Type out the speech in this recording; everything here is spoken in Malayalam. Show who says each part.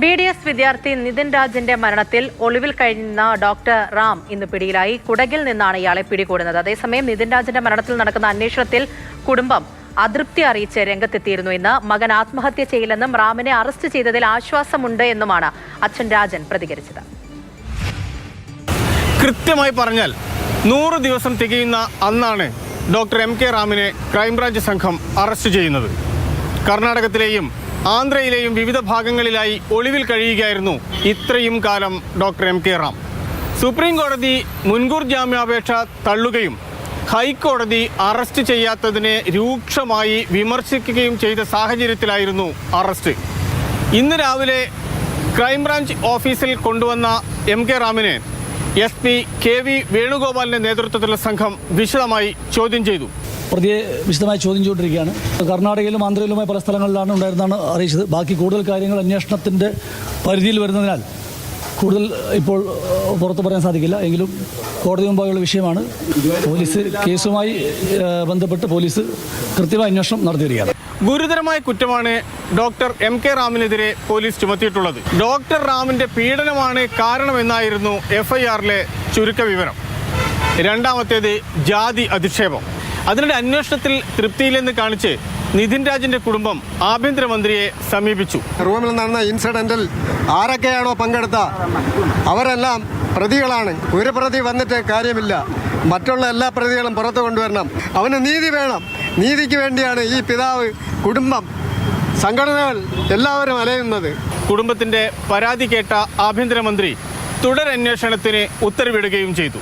Speaker 1: BDS വിദ്യാർത്ഥി നിതിൻ രാജിന്റെ മരണത്തിൽ ഒളിവിൽ കഴിയുന്ന ഡോക്ടർ റാം ഇന്ന് പിടിയിലായി. കുടകിൽ നിന്നാണ് ഇയാളെ പിടികൂടുന്നത്. അതേസമയം നിതിൻ രാജിന്റെ മരണത്തിൽ നടക്കുന്ന അന്വേഷണത്തിൽ കുടുംബം അതൃപ്തി അറിയിച്ച് രംഗത്തെത്തിയിരുന്നു. ഇന്ന് മകൻ ആത്മഹത്യ ചെയ്യില്ലെന്നും റാമിനെ അറസ്റ്റ് ചെയ്തതിൽ ആശ്വാസമുണ്ട് എന്നുമാണ് അച്ഛൻ രാജൻ പ്രതികരിച്ചത്.
Speaker 2: കൃത്യമായി പറഞ്ഞാൽ 100 ദിവസം തികയുന്ന അന്നാണ് ഡോക്ടർ MK റാമിനെ ക്രൈംബ്രാഞ്ച് സംഘം അറസ്റ്റ് ചെയ്യുന്നത്. കർണാടകത്തിലെയും ആന്ധ്രയിലെയും വിവിധ ഭാഗങ്ങളിലായി ഒളിവിൽ കഴിയുകയായിരുന്നു ഇത്രയും കാലം ഡോക്ടർ MK റാം. സുപ്രീം കോടതി മുൻകൂർ ജാമ്യാപേക്ഷ തള്ളുകയും ഹൈക്കോടതി അറസ്റ്റ് ചെയ്യാത്തതിനെ രൂക്ഷമായി വിമർശിക്കുകയും ചെയ്ത സാഹചര്യത്തിലായിരുന്നു അറസ്റ്റ്. ഇന്ന് രാവിലെ ക്രൈംബ്രാഞ്ച് ഓഫീസിൽ കൊണ്ടുവന്ന MK റാമിനെ SP KV വേണുഗോപാലിന്റെ നേതൃത്വത്തിലുള്ള സംഘം വിശദമായി ചോദ്യം ചെയ്തു.
Speaker 3: പ്രതിയെ വിശദമായി ചോദ്യം ചെയ്തുകൊണ്ടിരിക്കുകയാണ്. കർണാടകയിലും ആന്ധ്രയിലുമായി പല സ്ഥലങ്ങളിലാണ് ഉണ്ടായിരുന്നാണ് അറിയിച്ചത്. ബാക്കി കൂടുതൽ കാര്യങ്ങൾ അന്വേഷണത്തിൻ്റെ പരിധിയിൽ വരുന്നതിനാൽ കൂടുതൽ ഇപ്പോൾ പുറത്തു പറയാൻ സാധിക്കില്ല. എങ്കിലും കോടതി മുമ്പായുള്ള വിഷയമാണ്. പോലീസ് കേസുമായി ബന്ധപ്പെട്ട് പോലീസ് കൃത്യമായ അന്വേഷണം നടത്തിയിരിക്കുകയാണ്.
Speaker 2: ഗുരുതരമായ കുറ്റമാണ് ഡോക്ടർ MK റാമിനെതിരെ പോലീസ് ചുമത്തിയിട്ടുള്ളത്. ഡോക്ടർ റാമിന്റെ പീഡനമാണ് കാരണമെന്നായിരുന്നു FIR-ലെ ചുരുക്ക വിവരം. രണ്ടാമത്തേത് ജാതി അധിക്ഷേപം. അതിനിടെ അന്വേഷണത്തിൽ തൃപ്തിയില്ലെന്ന് കാണിച്ച് നിതിൻ രാജിന്റെ കുടുംബം ആഭ്യന്തരമന്ത്രിയെ സമീപിച്ചു.
Speaker 4: റൂമിൽ നടന്ന ഇൻസിഡന്റിൽ ആരൊക്കെയാണോ പങ്കെടുത്ത അവരെല്ലാം പ്രതികളാണ്. ഒരു പ്രതി വന്നിട്ട് കാര്യമില്ല. മറ്റുള്ള എല്ലാ പ്രതികളും പുറത്തു കൊണ്ടുവരണം. അവന് നീതി വേണം. നീതിക്ക് വേണ്ടിയാണ് ഈ പിതാവ്, കുടുംബം, സംഘടനകൾ എല്ലാവരും അലയുന്നത്.
Speaker 2: കുടുംബത്തിന്റെ പരാതി കേട്ട ആഭ്യന്തരമന്ത്രി തുടരന്വേഷണത്തിന് ഉത്തരവിടുകയും ചെയ്തു.